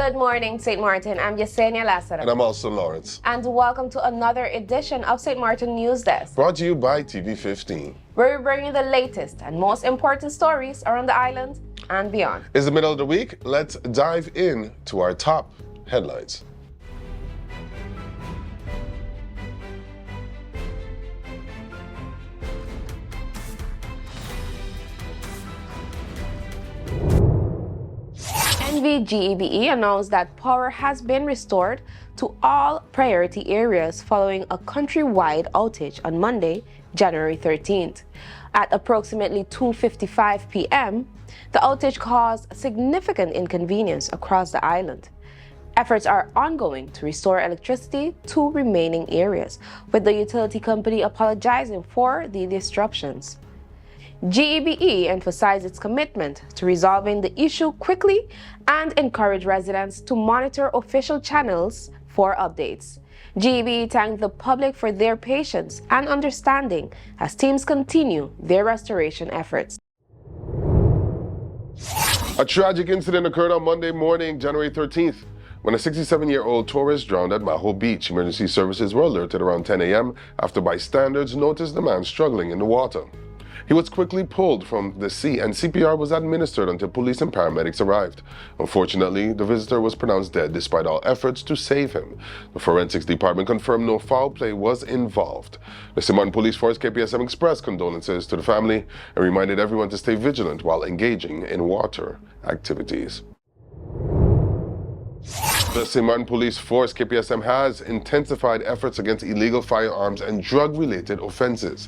Good morning, St. Martin. I'm Yesenia Lassara. And I'm also Lawrence. And welcome to another edition of St. Martin News Desk. Brought to you by TV15. Where we bring you the latest and most important stories around the island and beyond. It's the middle of the week. Let's dive in to our top headlines. GEBE announced that power has been restored to all priority areas following a countrywide outage on Monday, January 13th. At approximately 2:55 p.m., the outage caused significant inconvenience across the island. Efforts are ongoing to restore electricity to remaining areas, with the utility company apologizing for the disruptions. GEBE emphasized its commitment to resolving the issue quickly and encourage residents to monitor official channels for updates. GEBE thanked the public for their patience and understanding as teams continue their restoration efforts. A tragic incident occurred on Monday morning, January 13th, when a 67-year-old tourist drowned at Maho Beach. Emergency services were alerted around 10 a.m. after bystanders noticed the man struggling in the water. He was quickly pulled from the sea and CPR was administered until police and paramedics arrived. Unfortunately, the visitor was pronounced dead despite all efforts to save him. The forensics department confirmed no foul play was involved. The St.Martin Police Force KPSM expressed condolences to the family and reminded everyone to stay vigilant while engaging in water activities. The St.Martin Police Force KPSM has intensified efforts against illegal firearms and drug-related offenses,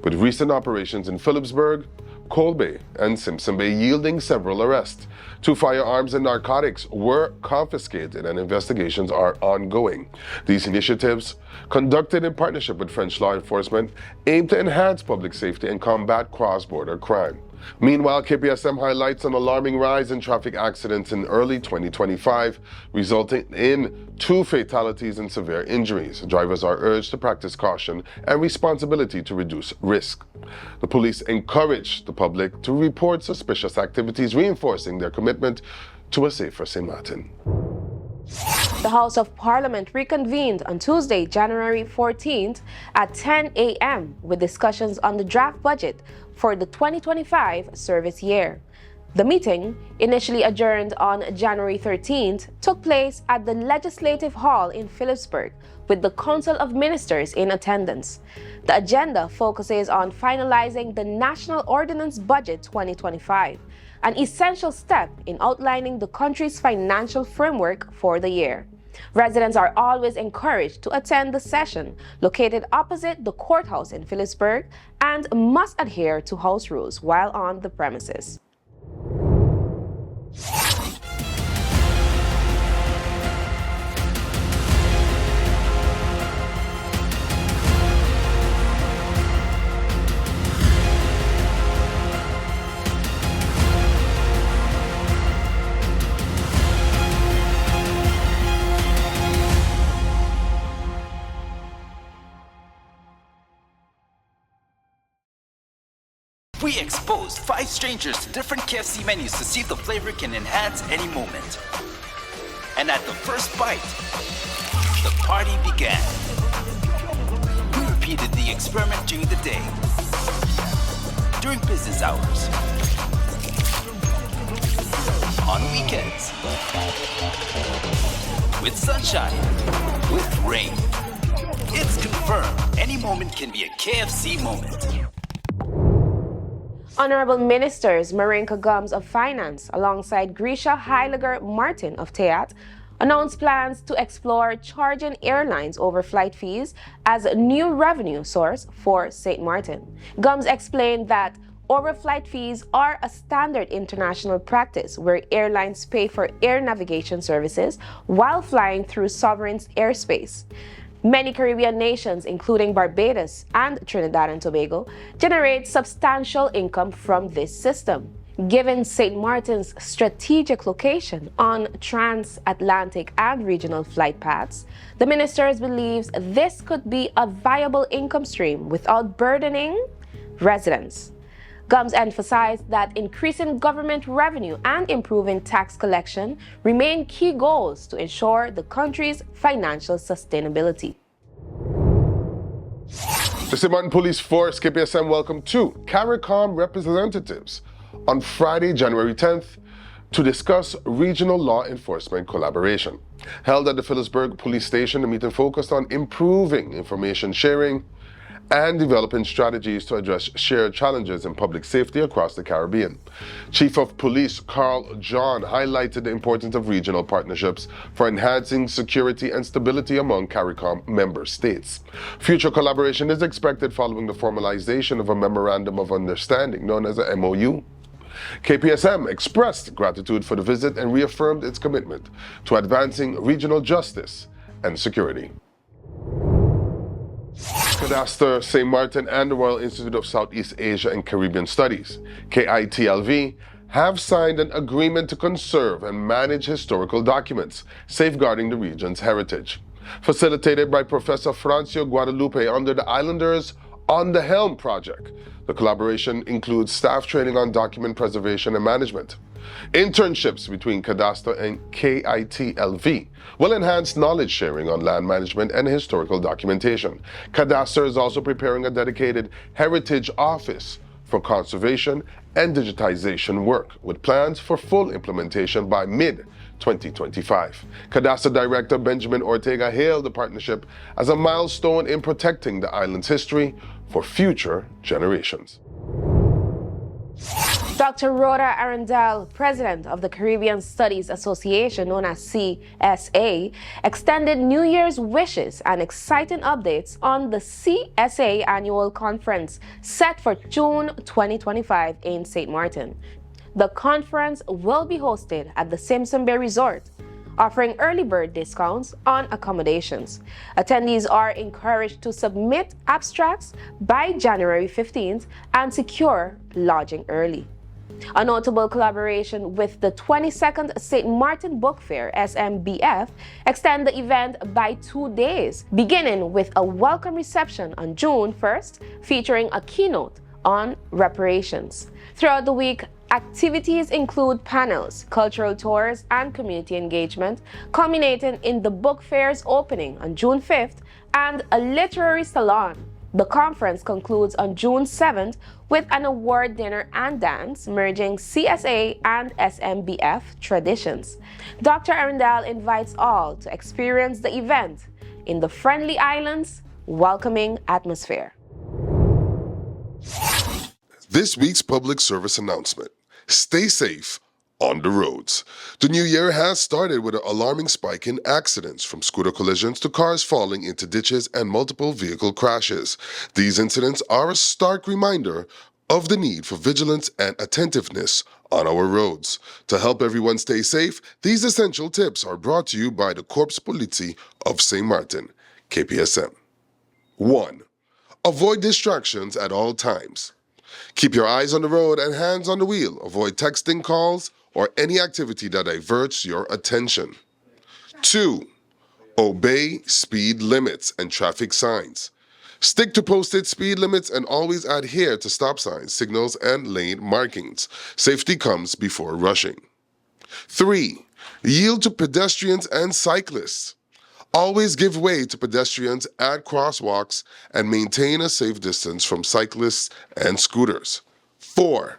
with recent operations in Phillipsburg, Cold Bay, and Simpson Bay yielding several arrests. 2 firearms and narcotics were confiscated and investigations are ongoing. These initiatives, conducted in partnership with French law enforcement, aim to enhance public safety and combat cross-border crime. Meanwhile, KPSM highlights an alarming rise in traffic accidents in early 2025, resulting in 2 fatalities and severe injuries. Drivers are urged to practice caution and responsibility to reduce risk. The police encourage the public to report suspicious activities, reinforcing their commitment to a safer St. Martin. The House of Parliament reconvened on Tuesday, January 14th at 10 a.m. with discussions on the draft budget for the 2025 service year. The meeting, initially adjourned on January 13th, took place at the Legislative Hall in Phillipsburg with the Council of Ministers in attendance. The agenda focuses on finalizing the National Ordinance Budget 2025, an essential step in outlining the country's financial framework for the year. Residents are always encouraged to attend the session, located opposite the courthouse in Phillipsburg, and must adhere to house rules while on the premises. We exposed 5 strangers to different KFC menus to see if the flavor can enhance any moment. And at the first bite, the party began. We repeated the experiment during the day, during business hours, on weekends, with sunshine, with rain. It's confirmed any moment can be a KFC moment. Honorable Ministers Marinka Gums of Finance alongside Grisha Heiliger Martin of TEAT announced plans to explore charging airlines overflight fees as a new revenue source for St. Martin. Gums explained that overflight fees are a standard international practice where airlines pay for air navigation services while flying through sovereign airspace. Many Caribbean nations, including Barbados and Trinidad and Tobago, generate substantial income from this system. Given St. Martin's strategic location on transatlantic and regional flight paths, the ministers believes this could be a viable income stream without burdening residents. Gums emphasized that increasing government revenue and improving tax collection remain key goals to ensure the country's financial sustainability. The St.Martin Police Force KPSM welcomed two CARICOM representatives on Friday, January 10th, to discuss regional law enforcement collaboration. Held at the Phillipsburg Police Station, the meeting focused on improving information sharing and developing strategies to address shared challenges in public safety across the Caribbean. Chief of Police Carl John highlighted the importance of regional partnerships for enhancing security and stability among CARICOM member states. Future collaboration is expected following the formalization of a Memorandum of Understanding known as a MOU. KPSM expressed gratitude for the visit and reaffirmed its commitment to advancing regional justice and security. Kadaster, St. Martin, and the Royal Institute of Southeast Asia and Caribbean Studies, KITLV, have signed an agreement to conserve and manage historical documents, safeguarding the region's heritage. Facilitated by Professor Francio Guadalupe under the Islanders on the Helm project, the collaboration includes staff training on document preservation and management. Internships between Kadaster and KITLV will enhance knowledge sharing on land management and historical documentation. Kadaster is also preparing a dedicated heritage office for conservation and digitization work, with plans for full implementation by mid-2025. Kadaster Director Benjamin Ortega hailed the partnership as a milestone in protecting the island's history for future generations. Dr. Rhoda Arundel, president of the Caribbean Studies Association, known as CSA, extended New Year's wishes and exciting updates on the CSA annual conference set for June 2025 in St. Martin. The conference will be hosted at the Simpson Bay Resort, offering early bird discounts on accommodations. Attendees are encouraged to submit abstracts by January 15th and secure lodging early. A notable collaboration with the 22nd St. Martin Book Fair, SMBF, extend the event by 2 days, beginning with a welcome reception on June 1st, featuring a keynote on reparations. Throughout the week, activities include panels, cultural tours, and community engagement, culminating in the book fair's opening on June 5th and a literary salon. The conference concludes on June 7th with an award dinner and dance, merging CSA and SMBF traditions. Dr. Arundel invites all to experience the event in the friendly island's welcoming atmosphere. This week's public service announcement. Stay safe on the roads. The new year has started with an alarming spike in accidents, from scooter collisions to cars falling into ditches and multiple vehicle crashes. These incidents are a stark reminder of the need for vigilance and attentiveness on our roads. To help everyone stay safe, these essential tips are brought to you by the Corps Politie of St. Martin, KPSM. 1. Avoid distractions at all times. Keep your eyes on the road and hands on the wheel. Avoid texting, calls, or any activity that diverts your attention. 2. Obey speed limits and traffic signs. Stick to posted speed limits and always adhere to stop signs, signals, and lane markings. Safety comes before rushing. 3. Yield to pedestrians and cyclists. Always give way to pedestrians at crosswalks and maintain a safe distance from cyclists and scooters. 4.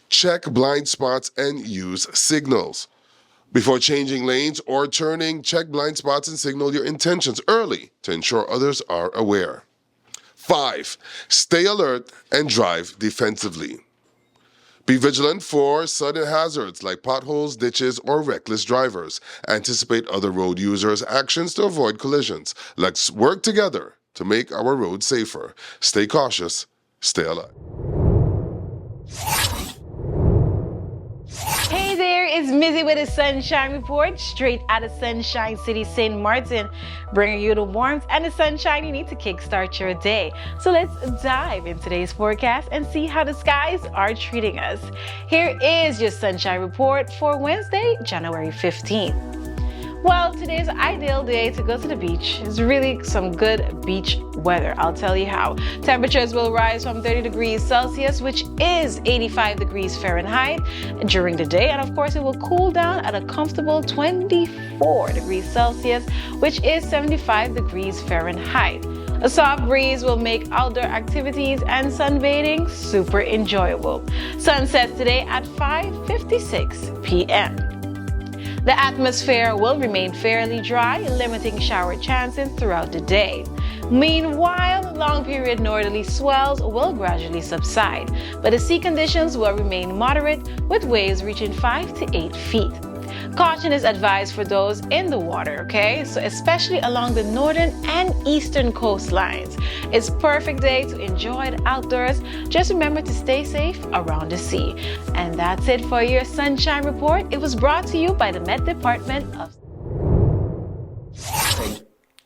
Check blind spots and use signals. Before changing lanes or turning, check blind spots and signal your intentions early to ensure others are aware. 5. Stay alert and drive defensively. Be vigilant for sudden hazards like potholes, ditches, or reckless drivers. Anticipate other road users' actions to avoid collisions. Let's work together to make our roads safer. Stay cautious, stay alert. Hey there, it's Mizzy with a Sunshine Report, straight out of Sunshine City, St. Martin, bringing you the warmth and the sunshine you need to kickstart your day. So let's dive into today's forecast and see how the skies are treating us. Here is your Sunshine Report for Wednesday, January 15th. Well, today's ideal day to go to the beach is really some good beach weather. I'll tell you how. Temperatures will rise from 30 degrees Celsius, which is 85 degrees Fahrenheit, during the day. And of course, it will cool down at a comfortable 24 degrees Celsius, which is 75 degrees Fahrenheit. A soft breeze will make outdoor activities and sunbathing super enjoyable. Sunset today at 5:56 p.m. The atmosphere will remain fairly dry, limiting shower chances throughout the day. Meanwhile, long-period northerly swells will gradually subside, but the sea conditions will remain moderate, with waves reaching 5 to 8 feet. Caution is advised for those in the water, okay? So especially along the northern and eastern coastlines. It's a perfect day to enjoy the outdoors. Just remember to stay safe around the sea. And that's it for your Sunshine Report. It was brought to you by the Met Department of...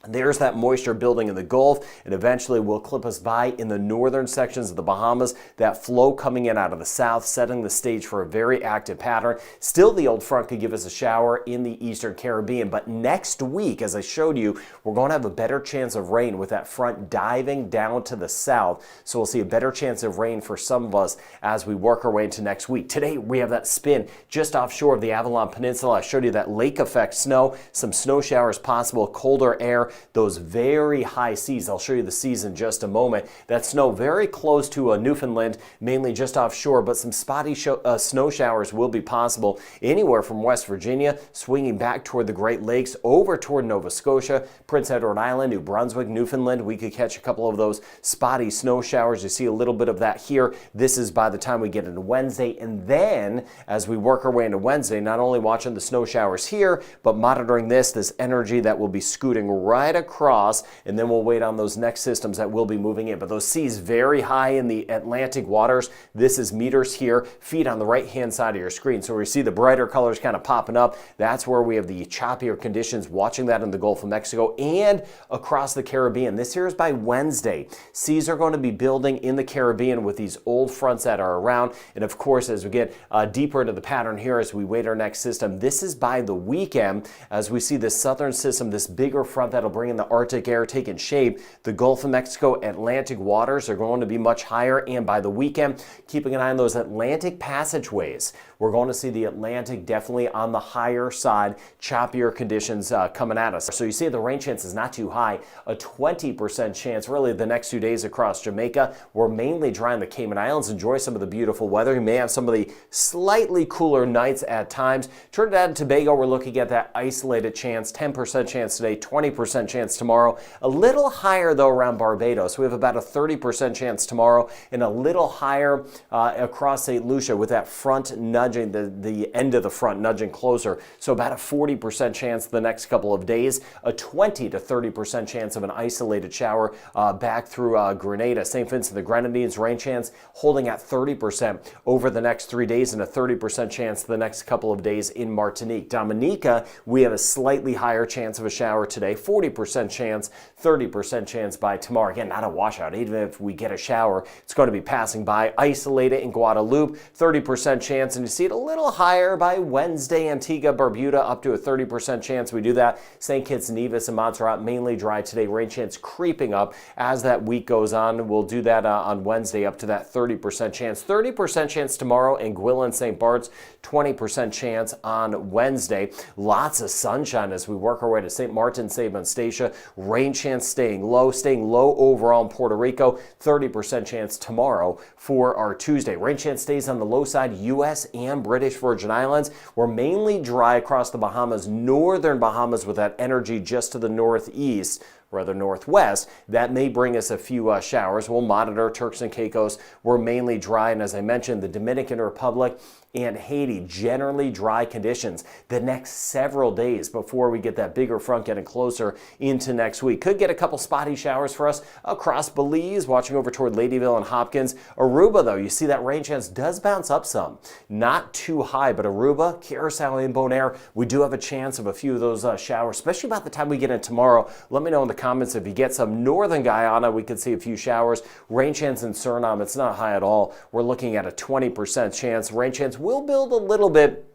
There's that moisture building in the Gulf, and eventually will clip us by in the northern sections of the Bahamas. That flow coming in out of the south, setting the stage for a very active pattern. Still, the old front could give us a shower in the eastern Caribbean, but next week, as I showed you, we're going to have a better chance of rain with that front diving down to the south. So we'll see a better chance of rain for some of us as we work our way into next week. Today, we have that spin just offshore of the Avalon Peninsula. I showed you that lake effect snow, some snow showers possible, colder air, those very high seas. I'll show you the seas in just a moment. That snow very close to Newfoundland, mainly just offshore, but some spotty snow showers will be possible anywhere from West Virginia, swinging back toward the Great Lakes, over toward Nova Scotia, Prince Edward Island, New Brunswick, Newfoundland. We could catch a couple of those spotty snow showers. You see a little bit of that here. This is by the time we get into Wednesday, and then as we work our way into Wednesday, not only watching the snow showers here, but monitoring this energy that will be scooting right across, and then we'll wait on those next systems that will be moving in. But those seas very high in the Atlantic waters. This is meters here, feet on the right hand side of your screen. So we see the brighter colors kind of popping up. That's where we have the choppier conditions, watching that in the Gulf of Mexico and across the Caribbean. This here is by Wednesday. Seas are going to be building in the Caribbean with these old fronts that are around. And of course, as we get deeper into the pattern here, as we wait our next system, this is by the weekend, as we see this southern system, this bigger front that'll bring in the Arctic air taking shape. The Gulf of Mexico, Atlantic waters are going to be much higher, and by the weekend, keeping an eye on those Atlantic passageways. We're going to see the Atlantic definitely on the higher side, choppier conditions coming at us. So you see the rain chance is not too high, a 20% chance really the next 2 days across Jamaica. We're mainly dry in the Cayman Islands. Enjoy some of the beautiful weather. You may have some of the slightly cooler nights at times. Trinidad and Tobago, we're looking at that isolated chance, 10% chance today, 20% chance tomorrow. A little higher though around Barbados. We have about a 30% chance tomorrow, and a little higher across St. Lucia with that front nudging, the end of the front nudging closer. So about a 40% chance the next couple of days, a 20 to 30% chance of an isolated shower back through Grenada. St. Vincent and the Grenadines, rain chance holding at 30% over the next 3 days, and a 30% chance the next couple of days in Martinique. Dominica, we have a slightly higher chance of a shower today, 40% chance, 30% chance by tomorrow. Again, not a washout. Even if we get a shower, it's going to be passing by. Isolated in Guadeloupe, 30% chance, and you see it a little higher by Wednesday. Antigua, Barbuda, up to a 30% chance. We do that. St. Kitts, Nevis, and Montserrat, mainly dry today. Rain chance creeping up as that week goes on. We'll do that on Wednesday, up to that 30% chance. 30% chance tomorrow in Anguilla and St. Bart's, 20% chance on Wednesday. Lots of sunshine as we work our way to St. Martin, St. Eustatia. Rain chance staying low overall in Puerto Rico. 30% chance tomorrow for our Tuesday. Rain chance stays on the low side, U.S. and British Virgin Islands. We're mainly dry across the Bahamas, northern Bahamas, with that energy just to the northeast, rather northwest. That may bring us a few showers. We'll monitor Turks and Caicos. We're mainly dry, and as I mentioned, the Dominican Republic and Haiti, generally dry conditions the next several days before we get that bigger front getting closer into next week. Could get a couple spotty showers for us across Belize, watching over toward Ladyville and Hopkins. Aruba, though, you see that rain chance does bounce up some. Not too high, but Aruba, Curaçao, and Bonaire, we do have a chance of a few of those showers, especially about the time we get in tomorrow. Let me know in the comments if you get some. Northern Guyana, we could see a few showers. Rain chance in Suriname, it's not high at all. We're looking at a 20% chance. Rain chance will build a little bit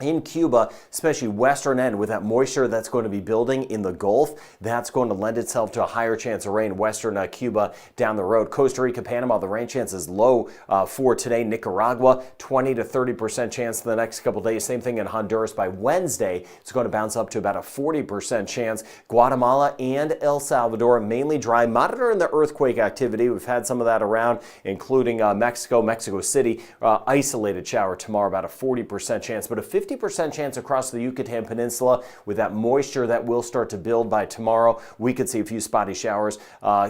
in Cuba, especially western end, with that moisture that's going to be building in the Gulf, that's going to lend itself to a higher chance of rain. Western Cuba down the road. Costa Rica, Panama, the rain chance is low for today. Nicaragua, 20 to 30% chance in the next couple days. Same thing in Honduras. By Wednesday, it's going to bounce up to about a 40% chance. Guatemala and El Salvador, mainly dry. Monitoring the earthquake activity. We've had some of that around, including Mexico City. Isolated shower tomorrow, about a 40% chance, but a 50% chance across the Yucatan Peninsula. With that moisture that will start to build by tomorrow, we could see a few spotty showers.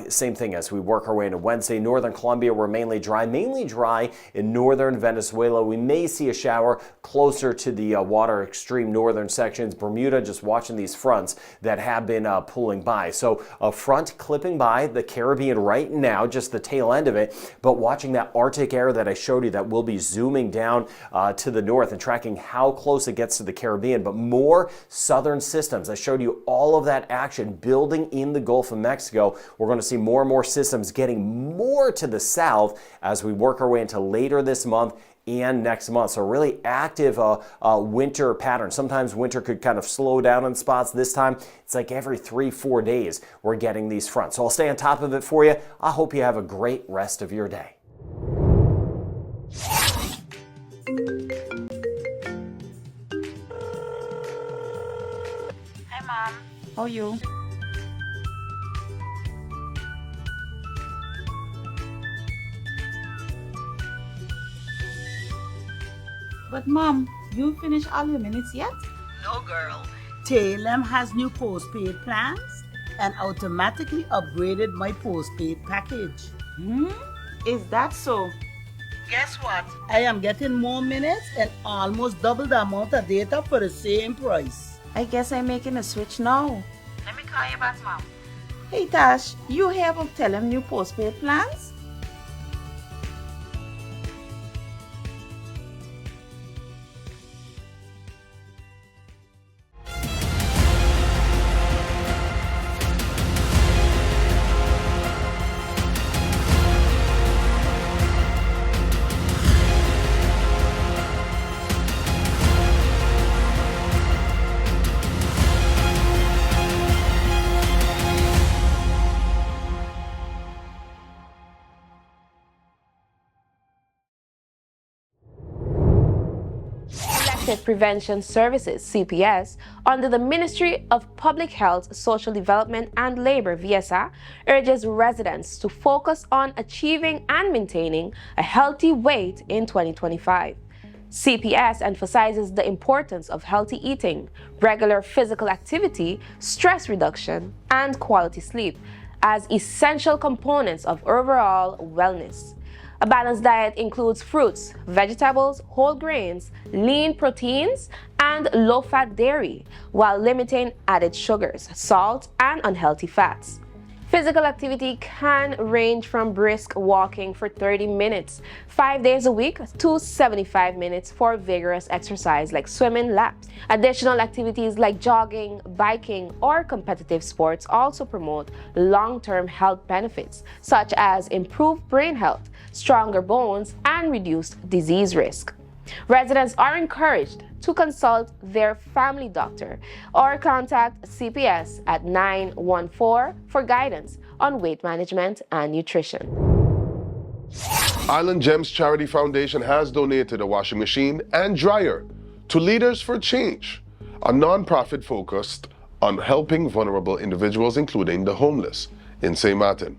Same thing as we work our way into Wednesday. Northern Colombia, we're mainly dry in northern Venezuela. We may see a shower closer to the water extreme northern sections. Bermuda, just watching these fronts that have been pulling by. So a front clipping by the Caribbean right now, just the tail end of it, but watching that Arctic air that I showed you that will be zooming down to the north and tracking how close it gets to the Caribbean, but more southern systems. I showed you all of that action building in the Gulf of Mexico. We're going to see more and more systems getting more to the south as we work our way into later this month and next month. So really active winter pattern. Sometimes winter could kind of slow down in spots. This time, it's like every 3-4 days we're getting these fronts. So I'll stay on top of it for you. I hope you have a great rest of your day. How are you? But Mom, you finished all your minutes yet? No, girl. KITLV has new postpaid plans and automatically upgraded my postpaid package. Is that so? Guess what? I am getting more minutes and almost double the amount of data for the same price. I guess I'm making a switch now. Let me call you back, Mom. Hey Tash, you hear about KITLV new postpaid plans? Prevention Services, CPS, under the Ministry of Public Health, Social Development and Labor, VSA, urges residents to focus on achieving and maintaining a healthy weight in 2025. CPS emphasizes the importance of healthy eating, regular physical activity, stress reduction, and quality sleep as essential components of overall wellness. A balanced diet includes fruits, vegetables, whole grains, lean proteins, and low-fat dairy, while limiting added sugars, salt, and unhealthy fats. Physical activity can range from brisk walking for 30 minutes, 5 days a week, to 75 minutes for vigorous exercise like swimming laps. Additional activities like jogging, biking, or competitive sports also promote long-term health benefits, such as improved brain health, stronger bones, and reduced disease risk. Residents are encouraged to consult their family doctor or contact CPS at 914 for guidance on weight management and nutrition. Island Gems Charity Foundation has donated a washing machine and dryer to Leaders for Change, a nonprofit focused on helping vulnerable individuals, including the homeless, in St. Martin.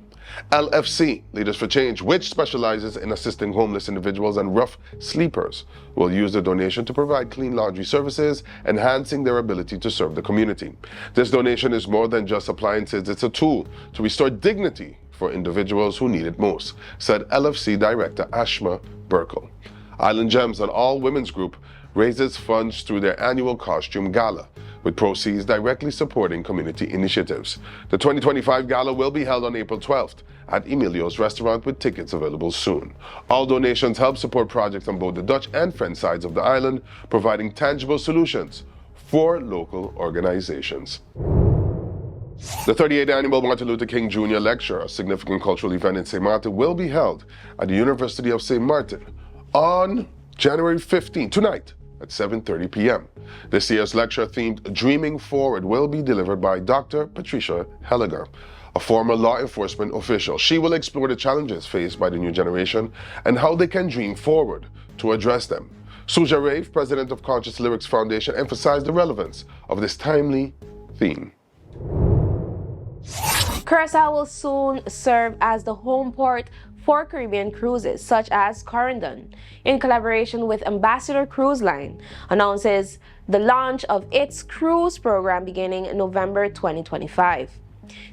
LFC, Leaders for Change, which specializes in assisting homeless individuals and rough sleepers, will use the donation to provide clean laundry services, enhancing their ability to serve the community. This donation is more than just appliances, it's a tool to restore dignity for individuals who need it most, said LFC Director Ashma Burkle. Island Gems, an all-women's group, raises funds through their annual costume gala, with proceeds directly supporting community initiatives. The 2025 gala will be held on April 12th at Emilio's restaurant, with tickets available soon. All donations help support projects on both the Dutch and French sides of the island, providing tangible solutions for local organizations. The 38th Annual Martin Luther King Jr. Lecture, a significant cultural event in St. Martin, will be held at the University of St. Martin on January 15th, tonight, at 7:30 p.m. This year's lecture themed Dreaming Forward will be delivered by Dr. Patricia Helliger, a former law enforcement official. She will explore the challenges faced by the new generation and how they can dream forward to address them. Suja Rave, president of Conscious Lyrics Foundation, emphasized the relevance of this timely theme. Curaçao will soon serve as the home port for Caribbean cruises such as Corendon, in collaboration with Ambassador Cruise Line, announces the launch of its cruise program beginning November 2025.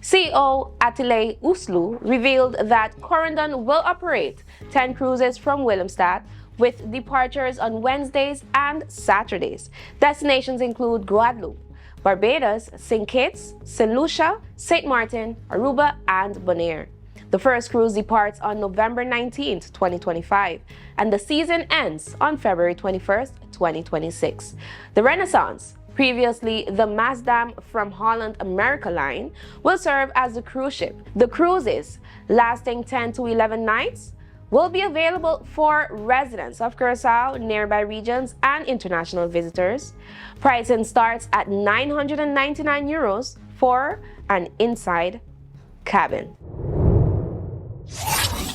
CEO Attile Uslu revealed that Corendon will operate 10 cruises from Willemstad, with departures on Wednesdays and Saturdays. Destinations include Guadeloupe, Barbados, St. Kitts, St. Lucia, St. Martin, Aruba, and Bonaire. The first cruise departs on November 19th, 2025, and the season ends on February 21st, 2026. The Renaissance, previously the Maasdam from Holland America line, will serve as the cruise ship. The cruises, lasting 10 to 11 nights, will be available for residents of Curaçao, nearby regions, and international visitors. Pricing starts at €999 for an inside cabin.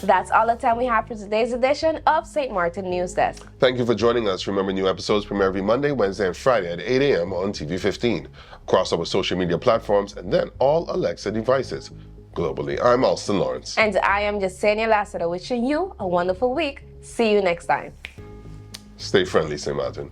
That's all the time we have for today's edition of St. Martin News Desk. Thank you for joining us. Remember, new episodes premiere every Monday, Wednesday, and Friday at 8 a.m. on TV 15, across our social media platforms, and then all Alexa devices globally. I'm Alston Lawrence. And I am Jasenia Lassiter, wishing you a wonderful week. See you next time. Stay friendly, St. Martin.